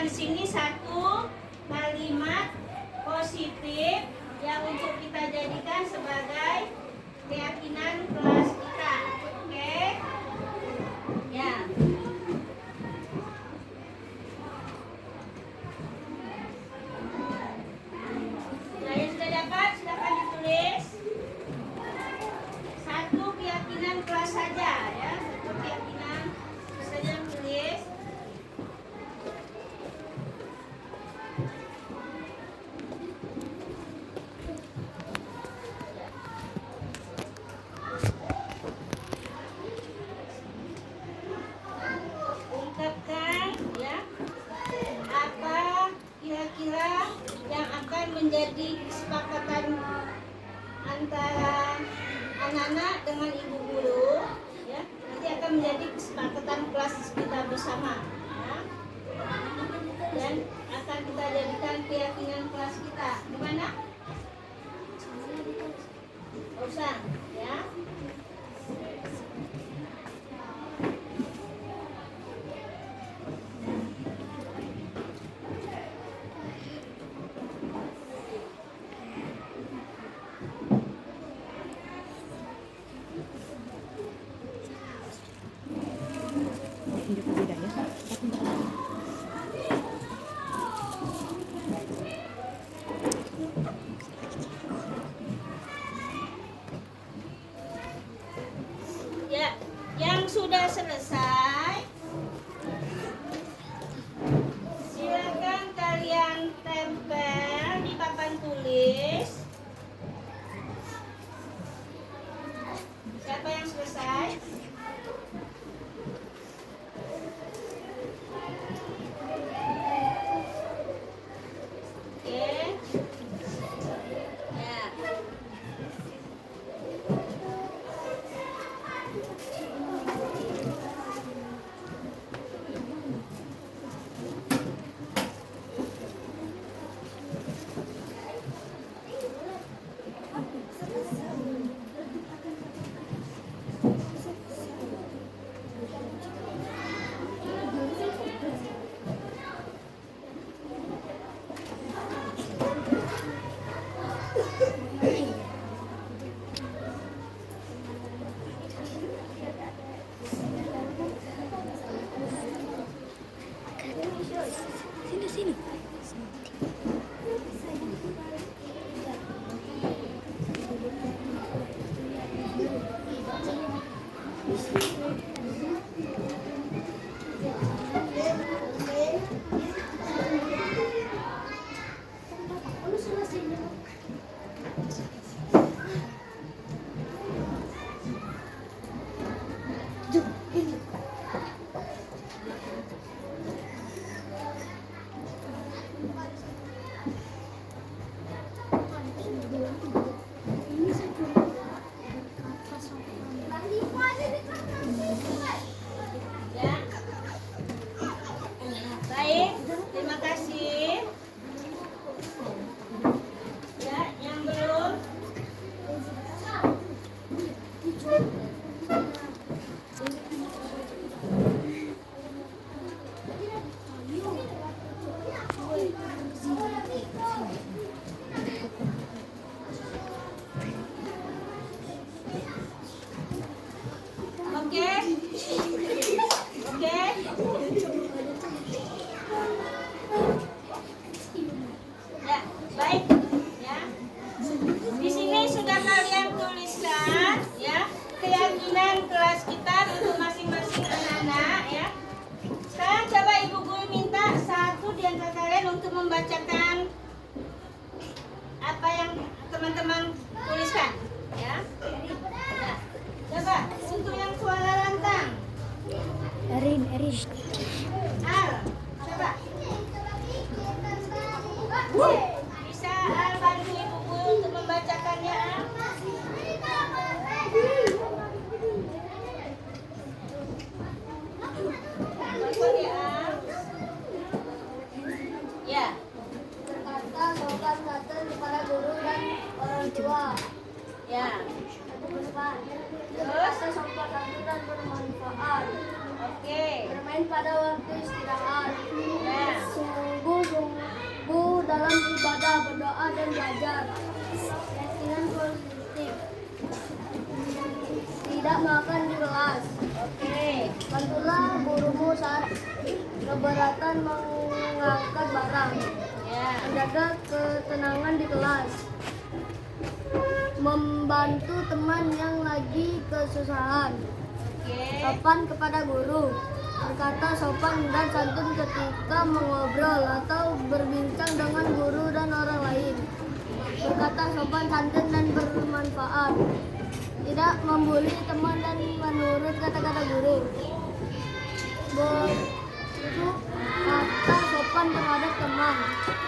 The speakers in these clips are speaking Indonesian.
di sini satu kalimat positif yang untuk kita jadikan sebagai keyakinan kelas kita. Oke? Ya. Nah, yang sudah dapat silakan ditulis. Satu keyakinan kelas saja ya. Satu keyakinan saja tulis. Ungkapkan ya apa kira-kira yang akan menjadi kesepakatan antara anak-anak dengan ibu guru ya, nanti akan menjadi kesepakatan kelas kita bersama ya. Dan akan kita jadikan keyakinan kelas kita di mana? Usah ya. Ya, yang sudah selesai, silakan kalian tempel di papan tulis. Siapa yang selesai? Oke. Ya. Sini. Ya. Baik, terima kasih. Ya, yang belum. Oke. Oke. Ya, baik ya. Di sini sudah kalian tuliskan ya keyakinan kelas kita untuk masing-masing anak-anak ya. Sekarang coba ibu guru minta satu di antara kalian untuk membacakan apa yang teman-teman tuliskan ya. Nah, coba untuk yang suara lantang. Erin. Al, coba. Bisa Al bantu ibu guru untuk membacakannya Al? Telepon ya Al. Ya. Berkata sopan santun kepada guru dan orang tua. Ya. Terus sopan santun dan bermanfaat. Oke. Bermain pada waktu istirahat. Ya. berdoa dan belajar. Keyakinan positif. Tidak makan di kelas. Oke. Bantulah gurumu saat keberatan mengangkat barang. Ya. Menjaga ketenangan di kelas. Membantu teman yang lagi kesusahan. Oke. Sopan kepada guru. Berkata sopan dan santun ketika mengobrol atau berbincang dengan guru dan orang lain. Berkata sopan, santun dan bermanfaat. Tidak membuli teman dan menurut kata-kata guru. Berkata sopan terhadap teman.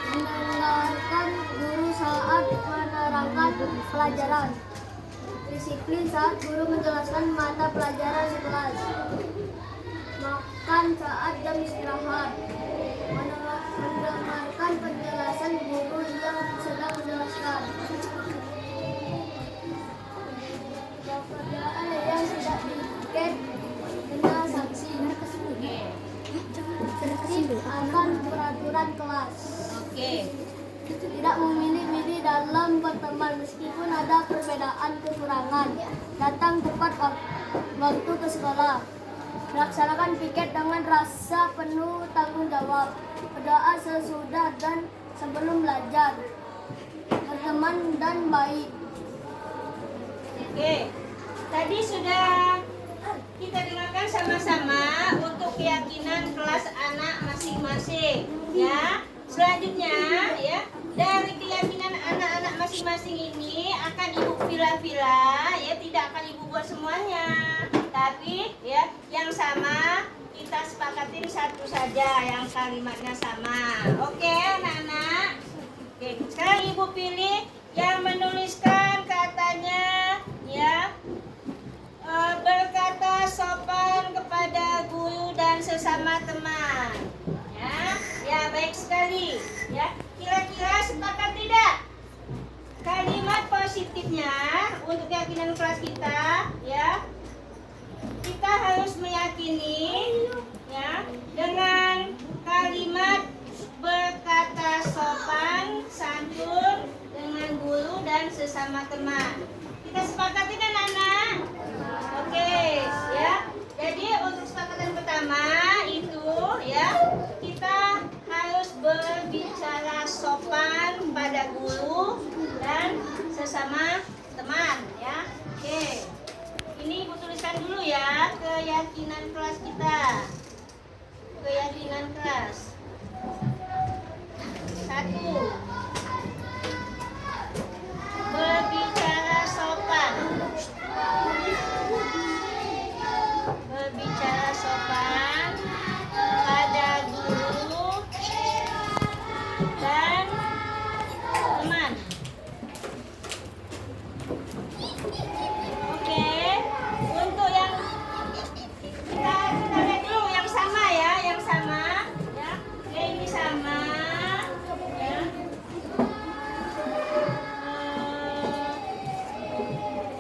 Mendengarkan guru saat menerangkan pelajaran. Disiplin saat guru menjelaskan mata pelajaran sekelas. Makan saat jam istirahat. Mendengarkan penjelasan guru yang sedang menjelaskan. Pekerjaan yang tidak diikat dengan sanksi. Tertib akan peraturan kelas. Oke. Tidak memilih-milih dalam berteman meskipun ada perbedaan kekurangan. Datang tepat waktu ke sekolah. Melaksanakan piket dengan rasa penuh tanggung jawab. Berdoa sesudah dan sebelum belajar. Berteman dan baik. Oke. Tadi sudah kita dengarkan sama-sama untuk keyakinan kelas anak masing-masing, ya. Selanjutnya, ya, dari keyakinan anak-anak masing-masing ini akan ibu pilah-pilah, ya, tidak akan ibu buat semuanya, tapi, ya, yang sama kita sepakatin satu saja yang kalimatnya sama. Oke, anak-anak. Oke, sekarang ibu pilih yang menuliskan katanya, ya. Berkata sopan kepada guru dan sesama teman. Ya, baik sekali. Ya, kira-kira sepakat tidak? Kalimat positifnya untuk keyakinan kelas kita, ya. Kita harus meyakini, ya, dengan kalimat berkata sopan, santun dengan guru dan sesama teman. Kita sepakati anak-anak? Oke, ya. Jadi untuk kesepakatan pertama itu, ya, kita harus berbicara sopan pada guru dan sesama teman, ya. Oke. Ini ibu tuliskan dulu ya keyakinan kelas kita. Keyakinan kelas. 1. Berbicara sopan. Berbicara sopan pada guru dan teman. Oke, untuk yang kita lihat dulu yang sama ya, yang sama, ya. Oke, ini sama, ya.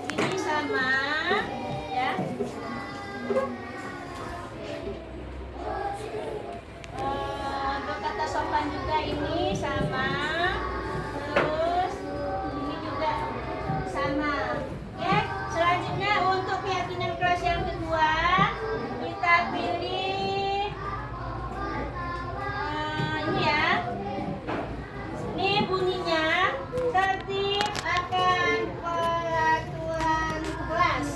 Ini sama, ya. Berkata sopan juga ini sama. Terus ini juga sama. Oke, selanjutnya untuk keyakinan kelas yang kedua kita pilih ini ya. Ini bunyinya tertib akan peraturan kelas.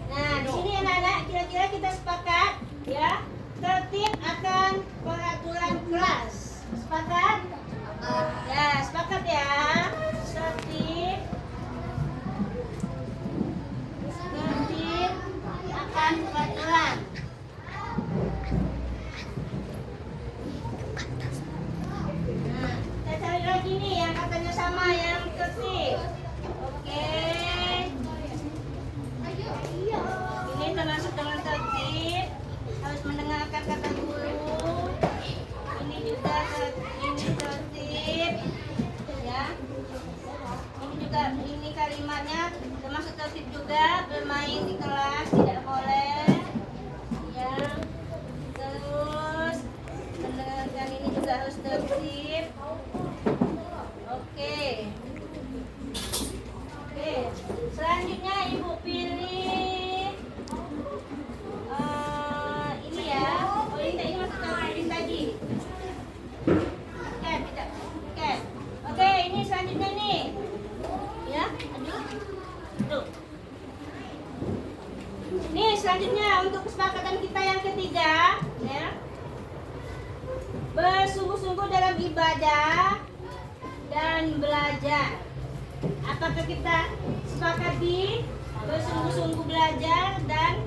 Nah, di sini anak-anak kira-kira kita sepakat ya, tertib akan peraturan kelas. Sepakat? Ya, sepakat ya. Tertib akan peraturan. Nah, kita cari lagi nih yang katanya sama, yang tertib. Oke. Ini termasuk dengan tertib, harus mendengarkan kata guru. Ini juga ini tertib, ya. Ini juga ini kalimatnya termasuk tertib juga, bermain di kelas tidak boleh, ya. Terus mendengarkan ini juga harus tertib. Oke. beribadah dan belajar. Apakah kita sepakati bersungguh-sungguh belajar dan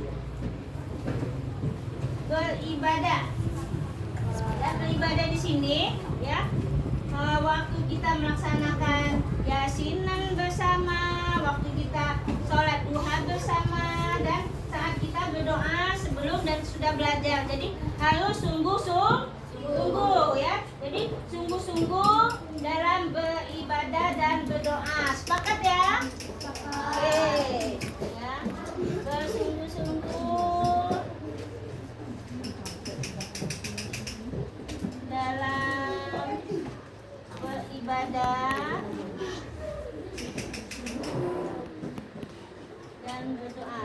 beribadah? Dan beribadah di sini ya, waktu kita melaksanakan yasinan bersama, waktu kita sholat duha bersama, dan saat kita berdoa sebelum dan sudah belajar. Jadi harus sungguh-sungguh ya. Jadi sungguh-sungguh dalam beribadah dan berdoa. Sepakat ya? Oke. Ya. Bersungguh-sungguh dalam beribadah dan berdoa.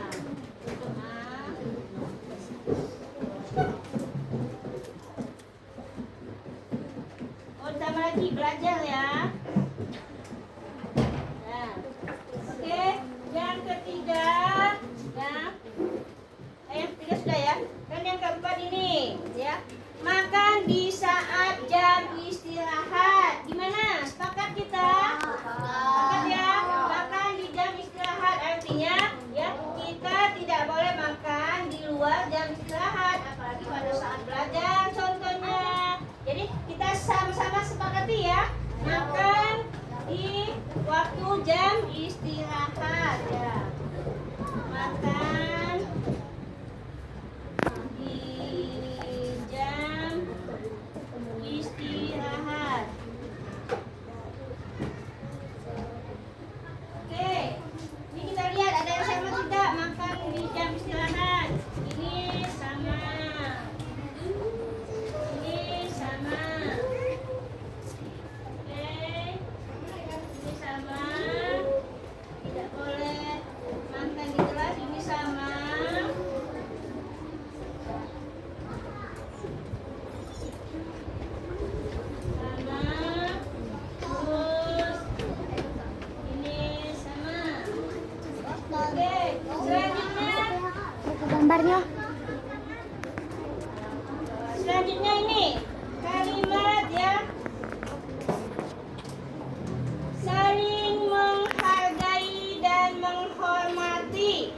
Oh, tambah lagi belajar ya. Nah, oke, yang ketiga, ya. Yang ketiga sudah ya. Dan yang keempat ini, ya. Makan di saat jam istirahat. Gimana? Sepakat kita? Sepakat ya? Makan di jam istirahat artinya ya kita tidak boleh makan di luar jam istirahat, apalagi pada saat belajar contohnya. Jadi kita sama-sama sepakati ya, makan di waktu jam istirahat ya. Makan di jam istirahat. Oke, ini kita lihat ada yang sama tidak makan di jam istirahat. Ini sama. Ini sama. Oke, ini sama. Tidak boleh makan di kelas. Ini sama. Terus ini sama. Oke, selanjutnya Gambarnya. ini kalimat ya, saling menghargai dan menghormati.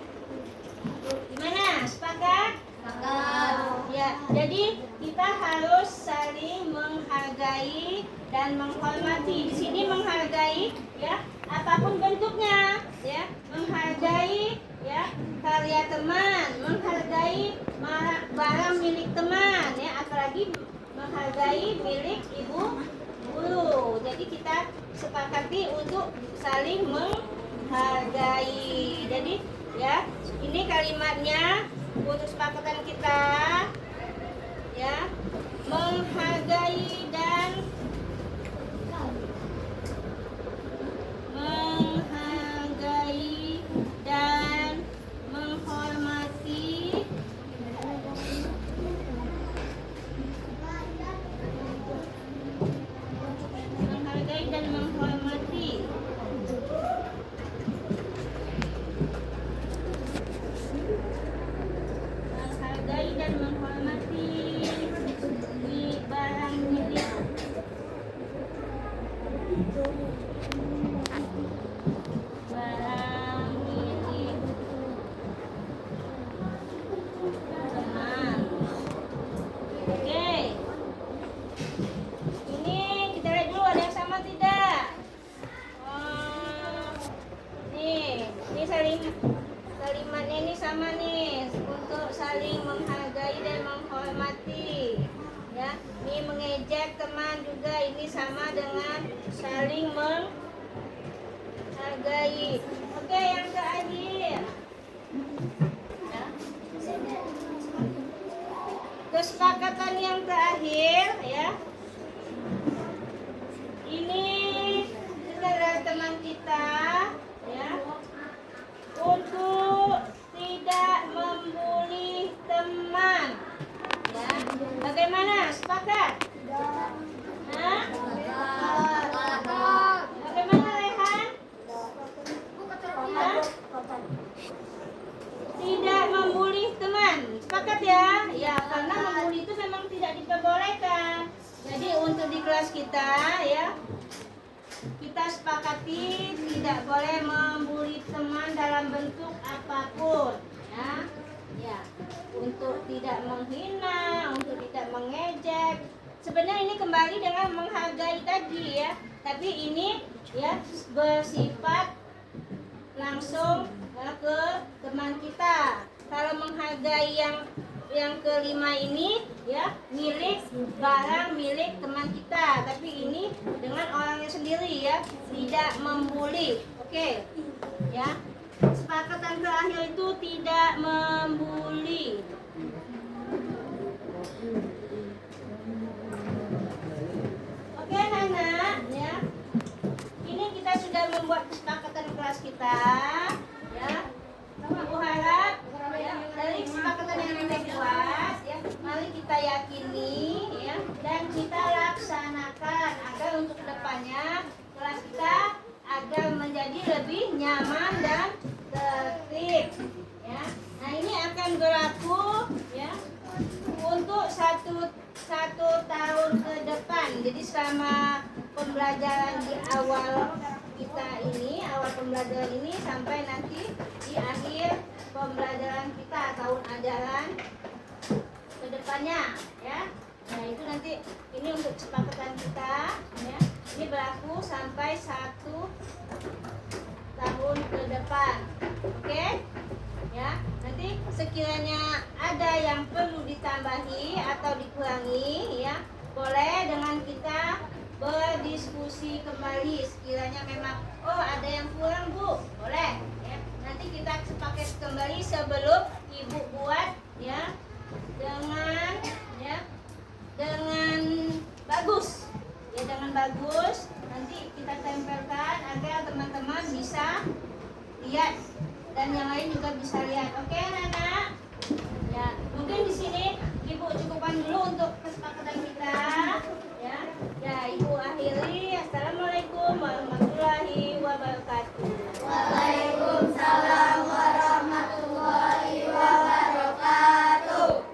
Gimana? Sepakat? Ya, jadi kita harus saling menghargai dan menghormati. Di sini menghargai ya, apapun bentuknya ya, menghargai ya karya teman, menghargai barang milik teman ya, apalagi menghargai milik ibu guru. Jadi kita sepakati untuk saling menghargai. Jadi ya, ini kalimatnya untuk sepakatan kita ya, menghargai dan menghormati. Menghargai dan menghormati. Menghargai dan menghormati di barang milik teman. Oke, ini kita lihat dulu ada yang sama tidak. Ini kalimatnya ini sama nih, untuk saling menghargai dan menghormati ya. Ini mengejek teman juga, ini sama dengan saling menghargai. Oke, yang terakhir ya. Kesepakatan yang terakhir ya, ini adalah teman kita ya, untuk tidak membuli teman ya. Bagaimana? Sepakat? Hah? Bagaimana Rehan? Hah? Tidak membuli teman. Sepakat ya? Ya, karena membuli itu memang tidak diperbolehkan. kelas kita ya, kita sepakati tidak boleh membuli teman dalam bentuk apapun ya. Ya, untuk tidak menghina, untuk tidak mengejek. Sebenarnya ini kembali dengan menghargai tadi ya, tapi ini ya bersifat langsung ya, ke teman kita. Kalau menghargai yang kelima ini ya milik barang milik teman kita, tapi ini dengan orangnya sendiri ya, tidak membuli. Oke ya, kesepakatan terakhir itu tidak membuli. Oke anak-anak ya, ini kita sudah membuat kesepakatan kelas kita ya. Ibu harap ya, dari kesepakatan yang kita buat ya, mari kita yakini ya, dan kita laksanakan agar untuk kedepannya kelas kita agar menjadi lebih nyaman dan tertib ya. Nah ini akan berlaku ya untuk satu tahun ke depan. Jadi selama pembelajaran di awal kita ini, awal pembelajaran ini sampai nanti di akhir pembelajaran kita tahun ajaran ke depannya ya. Nah itu nanti ini untuk kesepakatan kita ya. Ini berlaku sampai 1 tahun ke depan. Oke? Ya. Nanti sekiranya ada yang perlu ditambahi atau dikurangi ya, boleh dengan kita berdiskusi kembali. Sekiranya memang ada yang kurang Bu, boleh ya. Nanti kita sepakat kembali sebelum Ibu buat ya dengan bagus ya, dengan bagus nanti kita tempelkan agar teman-teman bisa lihat dan yang lain juga bisa lihat. Oke anak-anak ya, mungkin di sini Ibu cukupkan dulu untuk kesepakatan kita ya. Ya Ibu akhiri